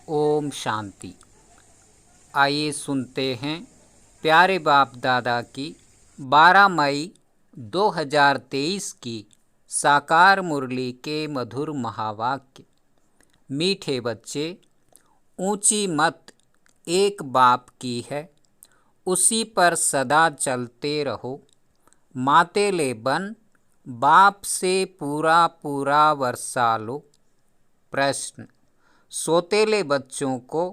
ओम शांति। आइए सुनते हैं प्यारे बाप दादा की 12 मई 2023 की साकार मुरली के मधुर महावाक्य। मीठे बच्चे, ऊंची मत एक बाप की है, उसी पर सदा चलते रहो। मातेले बन बाप से पूरा पूरा वर्षा लो। प्रश्न: सोतेले बच्चों को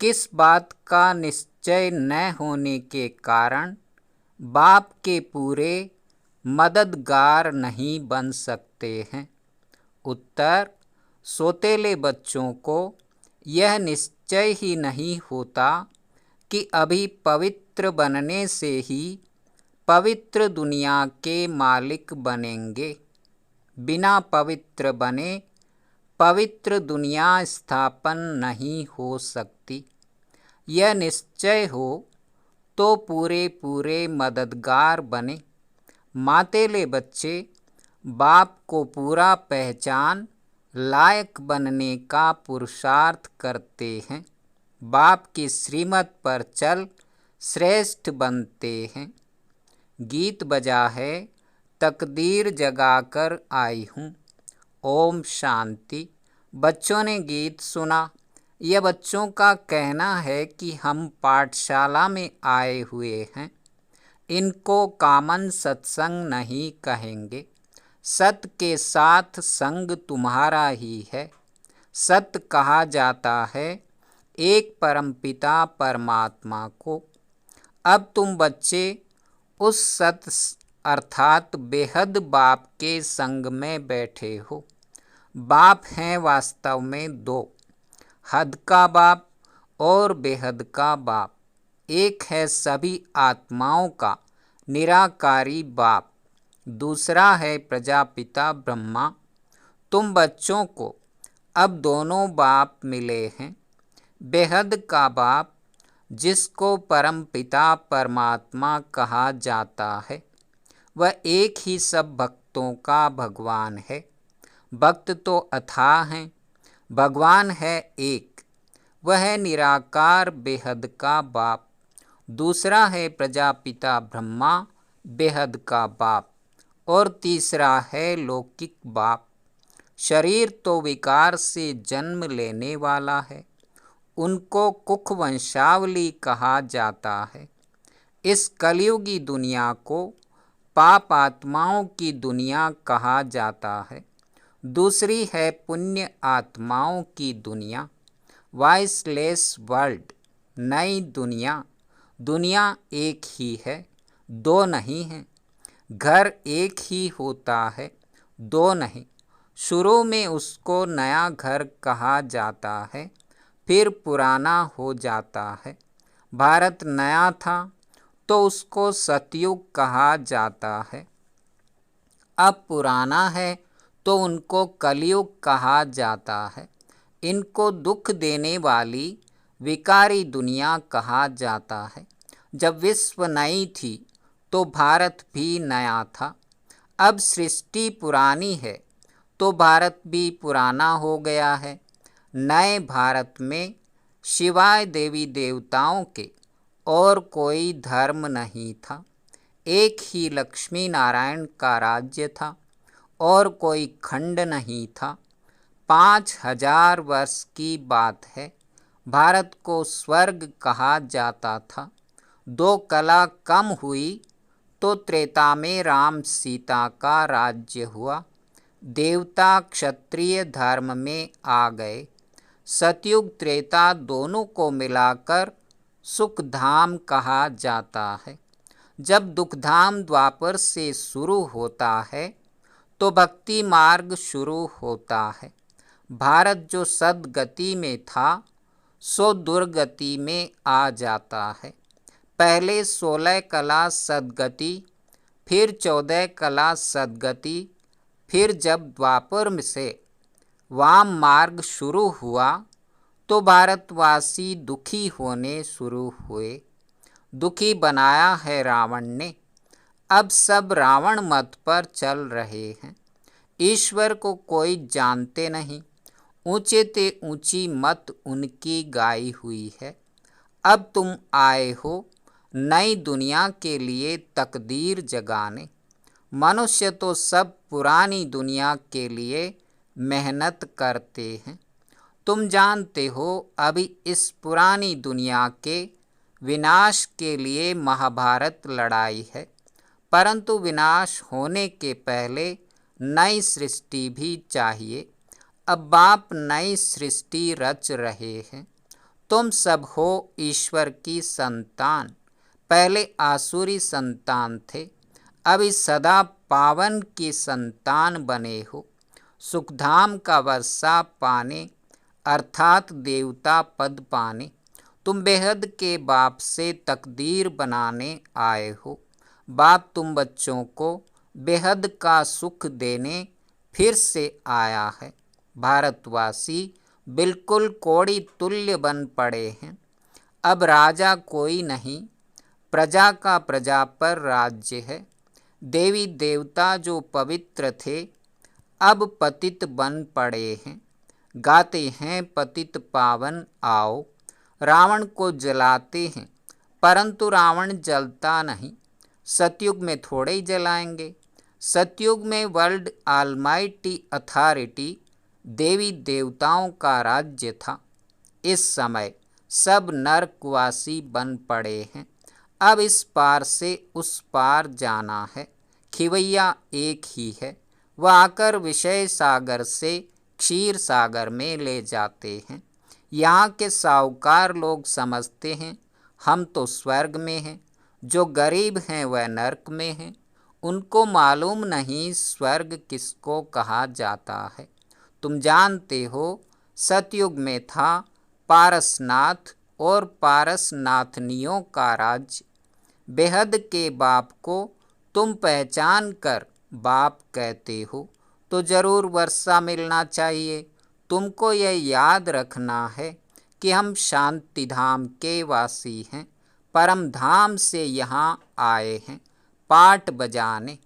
किस बात का निश्चय न होने के कारण बाप के पूरे मददगार नहीं बन सकते हैं? उत्तर: सोतेले बच्चों को यह निश्चय ही नहीं होता कि अभी पवित्र बनने से ही पवित्र दुनिया के मालिक बनेंगे। बिना पवित्र बने पवित्र दुनिया स्थापन नहीं हो सकती। यह निश्चय हो तो पूरे पूरे मददगार बने। मातेले बच्चे बाप को पूरा पहचान लायक बनने का पुरुषार्थ करते हैं। बाप की श्रीमत पर चल श्रेष्ठ बनते हैं। गीत बजा है, तकदीर जगाकर आई हूँ। ओम शांति। बच्चों ने गीत सुना। यह बच्चों का कहना है कि हम पाठशाला में आए हुए हैं। इनको कामन सत्संग नहीं कहेंगे। सत्य के साथ संग तुम्हारा ही है। सत्य कहा जाता है एक परमपिता परमात्मा को। अब तुम बच्चे उस सत्य अर्थात बेहद बाप के संग में बैठे हो। बाप हैं वास्तव में दो, हद का बाप और बेहद का बाप। एक है सभी आत्माओं का निराकारी बाप, दूसरा है प्रजापिता ब्रह्मा। तुम बच्चों को अब दोनों बाप मिले हैं। बेहद का बाप, जिसको परमपिता परमात्मा कहा जाता है, वह एक ही सब भक्तों का भगवान है। भक्त तो अथाह हैं, भगवान है एक। वह है निराकार बेहद का बाप। दूसरा है प्रजापिता ब्रह्मा, बेहद का बाप। और तीसरा है लौकिक बाप। शरीर तो विकार से जन्म लेने वाला है, उनको कुख वंशावली कहा जाता है। इस कलयुगी दुनिया को पाप आत्माओं की दुनिया कहा जाता है। दूसरी है पुण्य आत्माओं की दुनिया, वॉइसलेस वर्ल्ड, नई दुनिया। दुनिया एक ही है, दो नहीं है। घर एक ही होता है, दो नहीं। शुरू में उसको नया घर कहा जाता है, फिर पुराना हो जाता है। भारत नया था तो उसको सतयुग कहा जाता है। अब पुराना है तो उनको कलयुग कहा जाता है। इनको दुख देने वाली विकारी दुनिया कहा जाता है। जब विश्व नई थी तो भारत भी नया था। अब सृष्टि पुरानी है तो भारत भी पुराना हो गया है। नए भारत में शिवाय देवी देवताओं के और कोई धर्म नहीं था। एक ही लक्ष्मी नारायण का राज्य था और कोई खंड नहीं था। 5000 वर्ष की बात है। भारत को स्वर्ग कहा जाता था। 2 कला कम हुई तो त्रेता में राम सीता का राज्य हुआ। देवता क्षत्रिय धर्म में आ गए। सतयुग त्रेता दोनों को मिलाकर सुखधाम कहा जाता है। जब दुखधाम द्वापर से शुरू होता है तो भक्ति मार्ग शुरू होता है। भारत जो सद्गति में था सो दुर्गति में आ जाता है। पहले 16 कला सद्गति, फिर 14 कला सद्गति, फिर जब द्वापर से वाम मार्ग शुरू हुआ तो भारतवासी दुखी होने शुरू हुए। दुखी बनाया है रावण ने। अब सब रावण मत पर चल रहे हैं। ईश्वर को कोई जानते नहीं। ऊंचे ते ऊंची मत उनकी गाई हुई है। अब तुम आए हो नई दुनिया के लिए तकदीर जगाने। मनुष्य तो सब पुरानी दुनिया के लिए मेहनत करते हैं। तुम जानते हो अभी इस पुरानी दुनिया के विनाश के लिए महाभारत लड़ाई है, परंतु विनाश होने के पहले नई सृष्टि भी चाहिए। अब बाप नई सृष्टि रच रहे हैं। तुम सब हो ईश्वर की संतान, पहले आसुरी संतान थे, अभी सदा पावन की संतान बने हो। सुखधाम का वर्षा पाने अर्थात देवता पद पाने तुम बेहद के बाप से तकदीर बनाने आए हो। बाप तुम बच्चों को बेहद का सुख देने फिर से आया है। भारतवासी बिल्कुल कौड़ी तुल्य बन पड़े हैं। अब राजा कोई नहीं, प्रजा का प्रजा पर राज्य है। देवी देवता जो पवित्र थे अब पतित बन पड़े हैं। गाते हैं पतित पावन आओ। रावण को जलाते हैं, परंतु रावण जलता नहीं। सतयुग में थोड़े ही जलाएंगे। सतयुग में वर्ल्ड ऑलमाइटी अथॉरिटी देवी देवताओं का राज्य था। इस समय सब नरकवासी बन पड़े हैं। अब इस पार से उस पार जाना है। खिवैया एक ही है, वह आकर विषय सागर से क्षीर सागर में ले जाते हैं। यहाँ के साहूकार लोग समझते हैं हम तो स्वर्ग में हैं, जो गरीब हैं वह नरक में हैं। उनको मालूम नहीं स्वर्ग किसको कहा जाता है। तुम जानते हो सतयुग में था पारसनाथ और पारसनाथनियों का राज्य। बेहद के बाप को तुम पहचान कर बाप कहते हो तो जरूर वर्षा मिलना चाहिए। तुमको यह याद रखना है कि हम शांति धाम के वासी हैं, परम धाम से यहाँ आए हैं पाठ बजाने।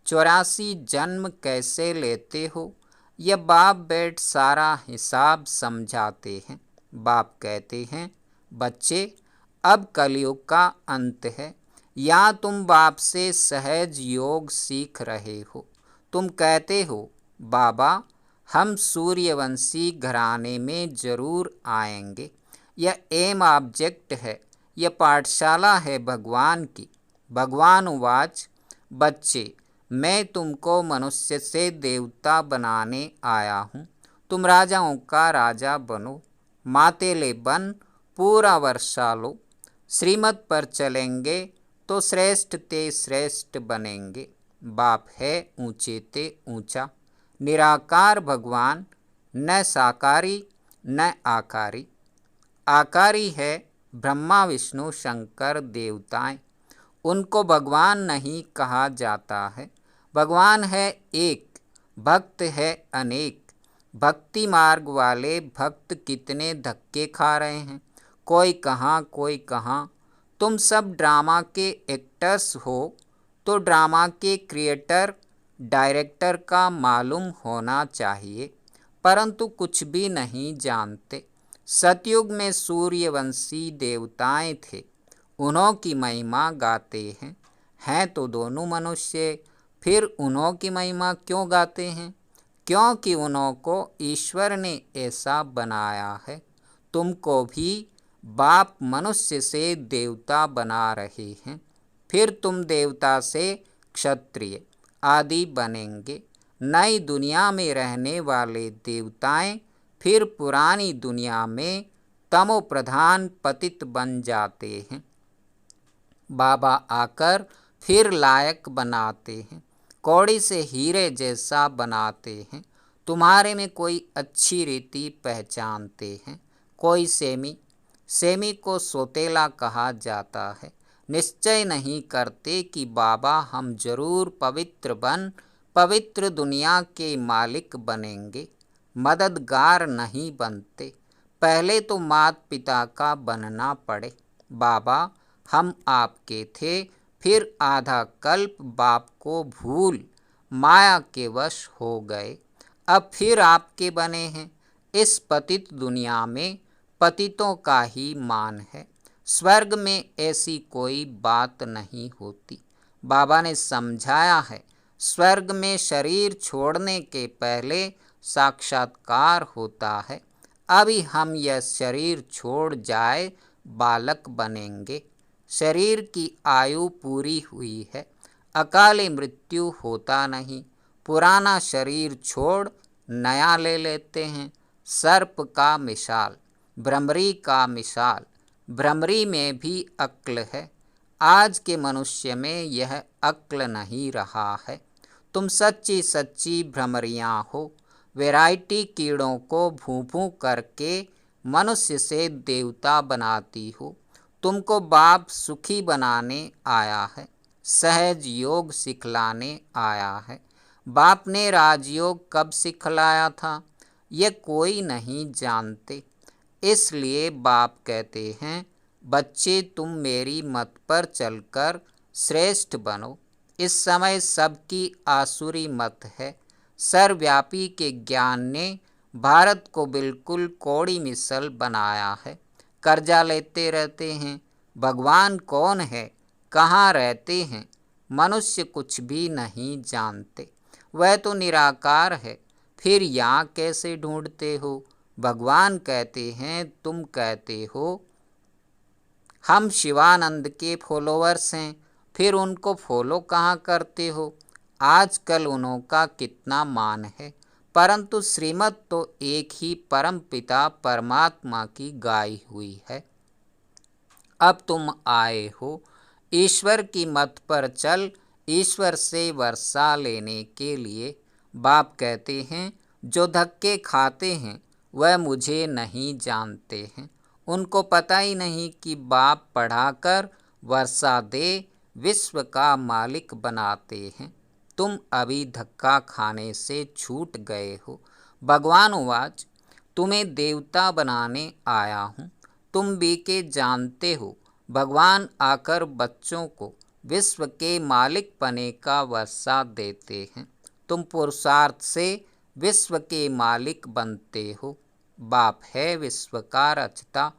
84 जन्म कैसे लेते हो, यह बाप बैठ सारा हिसाब समझाते हैं। बाप कहते हैं बच्चे अब कलयुग का अंत है, यहाँ तुम बाप से सहज योग सीख रहे हो। तुम कहते हो बाबा हम सूर्यवंशी घराने में जरूर आएंगे। यह एम ऑब्जेक्ट है, यह पाठशाला है भगवान की। भगवान उवाच बच्चे मैं तुमको मनुष्य से देवता बनाने आया हूँ। तुम राजाओं का राजा बनो, मातेले बन पूरा वर्षा लो। श्रीमत पर चलेंगे तो श्रेष्ठ ते श्रेष्ठ बनेंगे। बाप है ऊंचे ते ऊंचा, निराकार भगवान, न साकारी न आकारी। आकारी है ब्रह्मा विष्णु शंकर देवताएं, उनको भगवान नहीं कहा जाता है। भगवान है एक, भक्त है अनेक। भक्ति मार्ग वाले भक्त कितने धक्के खा रहे हैं, कोई कहाँ कोई कहाँ। तुम सब ड्रामा के एक्टर्स हो तो ड्रामा के क्रिएटर डायरेक्टर का मालूम होना चाहिए, परंतु कुछ भी नहीं जानते। सतयुग में सूर्यवंशी देवताएं थे, उन्हों की महिमा गाते हैं तो दोनों मनुष्य, फिर उन्हों की महिमा क्यों गाते हैं? क्योंकि उन्हों को ईश्वर ने ऐसा बनाया है। तुमको भी बाप मनुष्य से देवता बना रहे हैं, फिर तुम देवता से क्षत्रिय आदि बनेंगे। नई दुनिया में रहने वाले देवताएं फिर पुरानी दुनिया में तमो प्रधान पतित बन जाते हैं। बाबा आकर फिर लायक बनाते हैं, कौड़ी से हीरे जैसा बनाते हैं। तुम्हारे में कोई अच्छी रीति पहचानते हैं, कोई सेमी को सोतेला कहा जाता है। निश्चय नहीं करते कि बाबा हम जरूर पवित्र दुनिया के मालिक बनेंगे। मददगार नहीं बनते, पहले तो माता पिता का बनना पड़े। बाबा हम आपके थे, फिर आधा कल्प बाप को भूल माया के वश हो गए, अब फिर आपके बने हैं। इस पतित दुनिया में पतितों का ही मान है। स्वर्ग में ऐसी कोई बात नहीं होती। बाबा ने समझाया है, स्वर्ग में शरीर छोड़ने के पहले साक्षात्कार होता है। अभी हम यह शरीर छोड़ जाए बालक बनेंगे। शरीर की आयु पूरी हुई है, अकाले मृत्यु होता नहीं। पुराना शरीर छोड़ नया ले लेते हैं। सर्प का मिसाल, भ्रमरी का मिसाल। भ्रमरी में भी अक्ल है, आज के मनुष्य में यह अक्ल नहीं रहा है। तुम सच्ची सच्ची भ्रमरियाँ हो। वैरायटी कीड़ों को भूं भूं करके मनुष्य से देवता बनाती हो। तुमको बाप सुखी बनाने आया है, सहज योग सिखलाने आया है। बाप ने राजयोग कब सिखलाया था, ये कोई नहीं जानते। इसलिए बाप कहते हैं, बच्चे तुम मेरी मत पर चलकर श्रेष्ठ बनो। इस समय सबकी आसुरी मत है। सर्वव्यापी के ज्ञान ने भारत को बिल्कुल कौड़ी मिसल बनाया है। कर्जा लेते रहते हैं। भगवान कौन है, कहाँ रहते हैं, मनुष्य कुछ भी नहीं जानते। वह तो निराकार है, फिर यहाँ कैसे ढूंढते हो। भगवान कहते हैं, तुम कहते हो हम शिवानंद के फॉलोअर्स हैं, फिर उनको फॉलो कहाँ करते हो। आजकल उनका कितना मान है, परंतु श्रीमत तो एक ही परम पिता परमात्मा की गाई हुई है। अब तुम आए हो, ईश्वर की मत पर चल ईश्वर से वर्षा लेने के लिए। बाप कहते हैं, जो धक्के खाते हैं वह मुझे नहीं जानते हैं। उनको पता ही नहीं कि बाप पढ़ाकर वर्षा दे विश्व का मालिक बनाते हैं। तुम अभी धक्का खाने से छूट गए हो। भगवान उवाच, तुम्हें देवता बनाने आया हूँ। तुम भी के जानते हो, भगवान आकर बच्चों को विश्व के मालिक बने का वर्षा देते हैं। तुम पुरुषार्थ से विश्व के मालिक बनते हो। बाप है विश्व का रचता।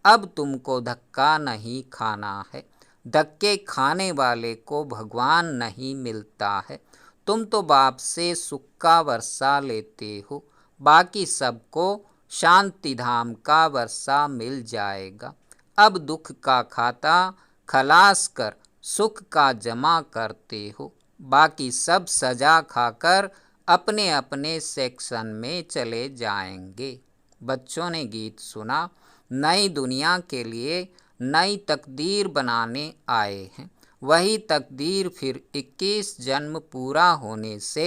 अब तुमको धक्का नहीं खाना है। धक्के खाने वाले को भगवान नहीं मिलता है। तुम तो बाप से सुख का वर्षा लेते हो, बाकी सबको शांति धाम का वर्षा मिल जाएगा। अब दुख का खाता खलास कर सुख का जमा करते हो। बाकी सब सजा खाकर अपने अपने सेक्शन में चले जाएंगे। बच्चों ने गीत सुना। नई दुनिया के लिए नई तकदीर बनाने आए हैं। वही तकदीर फिर 21 जन्म पूरा होने से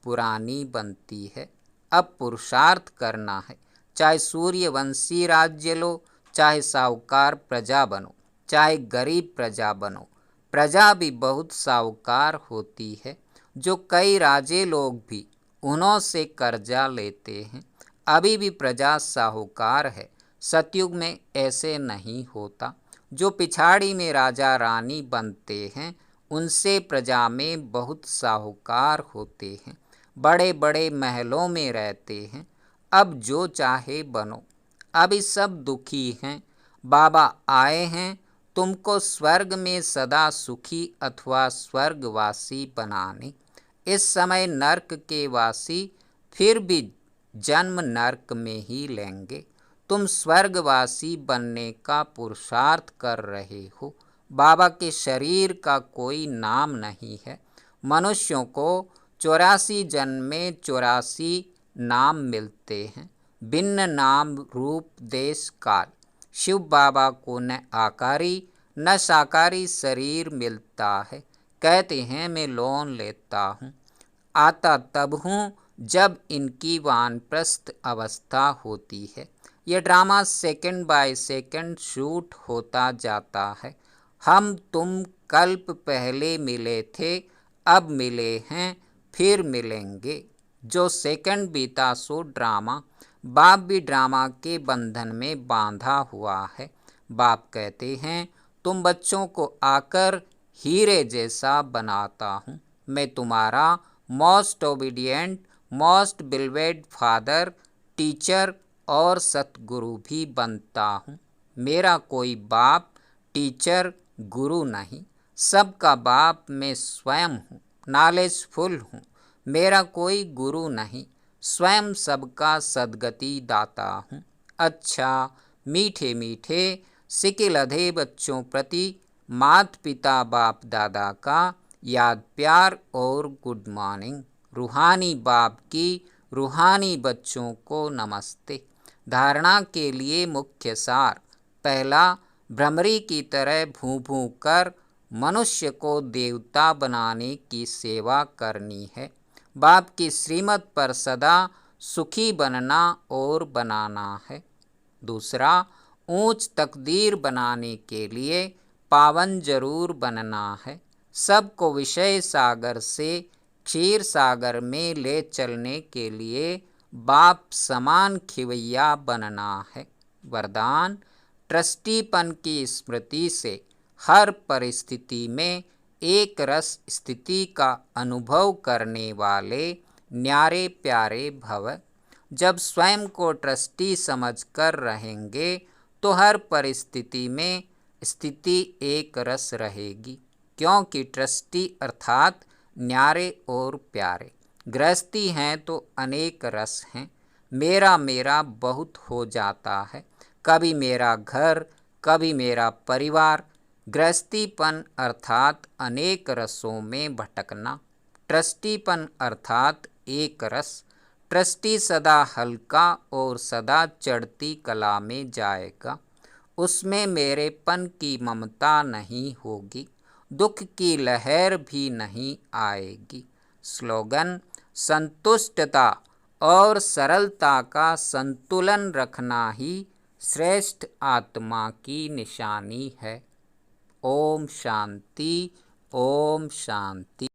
पुरानी बनती है। अब पुरुषार्थ करना है। चाहे सूर्यवंशी राज्य लो, चाहे साहूकार प्रजा बनो, चाहे गरीब प्रजा बनो। प्रजा भी बहुत साहूकार होती है। जो कई राजे लोग भी उन्हों से कर्जा लेते हैं। अभी भी प्रजा साहूकार है। सतयुग में ऐसे नहीं होता। जो पिछाड़ी में राजा रानी बनते हैं, उनसे प्रजा में बहुत साहूकार होते हैं। बड़े बड़े महलों में रहते हैं। अब जो चाहे बनो। अभी सब दुखी हैं। बाबा आए हैं तुमको स्वर्ग में सदा सुखी अथवा स्वर्गवासी बनाने। इस समय नर्क के वासी फिर भी जन्म नर्क में ही लेंगे। तुम स्वर्गवासी बनने का पुरुषार्थ कर रहे हो। बाबा के शरीर का कोई नाम नहीं है। मनुष्यों को 84 जन्म में 84 नाम मिलते हैं, भिन्न नाम रूप देश काल। शिव बाबा को न आकारी न साकारी शरीर मिलता है। कहते हैं मैं लोन लेता हूँ। आता तब हूँ जब इनकी वानप्रस्थ अवस्था होती है। यह drama second by second shoot होता जाता है। हम तुम कल्प पहले मिले थे, अब मिले हैं, फिर मिलेंगे। जो सेकंड बीता सो ड्रामा। बाप भी ड्रामा के बंधन में बांधा हुआ है। बाप कहते हैं, तुम बच्चों को आकर हीरे जैसा बनाता हूँ। मैं तुम्हारा most obedient most beloved father teacher और सतगुरु भी बनता हूँ। मेरा कोई बाप टीचर गुरु नहीं, सबका बाप मैं स्वयं हूँ। नॉलेजफुल हूँ, मेरा कोई गुरु नहीं, स्वयं सबका सद्गति दाता हूँ। अच्छा, मीठे मीठे सिके लधे बच्चों प्रति माता पिता बाप दादा का याद प्यार और गुड मॉर्निंग। रूहानी बाप की रूहानी बच्चों को नमस्ते। धारणा के लिए मुख्य सार। पहला, भ्रमरी की तरह भूं भूं कर मनुष्य को देवता बनाने की सेवा करनी है। बाप की श्रीमत पर सदा सुखी बनना और बनाना है। दूसरा, ऊंच तकदीर बनाने के लिए पावन जरूर बनना है। सबको विषय सागर से क्षीर सागर में ले चलने के लिए बाप समान खिवैया बनना है। वरदान, ट्रस्टीपन की स्मृति से हर परिस्थिति में एक रस स्थिति का अनुभव करने वाले न्यारे प्यारे भव। जब स्वयं को ट्रस्टी समझकर रहेंगे तो हर परिस्थिति में स्थिति एक रस रहेगी, क्योंकि ट्रस्टी अर्थात न्यारे और प्यारे। गृहस्थी हैं तो अनेक रस हैं। मेरा मेरा बहुत हो जाता है, कभी मेरा घर, कभी मेरा परिवार। गृहस्थीपन अर्थात अनेक रसों में भटकना। ट्रस्टीपन अर्थात एक रस। ट्रस्टी सदा हल्का और सदा चढ़ती कला में जाएगा। उसमें मेरेपन की ममता नहीं होगी, दुख की लहर भी नहीं आएगी। स्लोगन, संतुष्टता और सरलता का संतुलन रखना ही श्रेष्ठ आत्मा की निशानी है। ओम शांति, ओम शांति।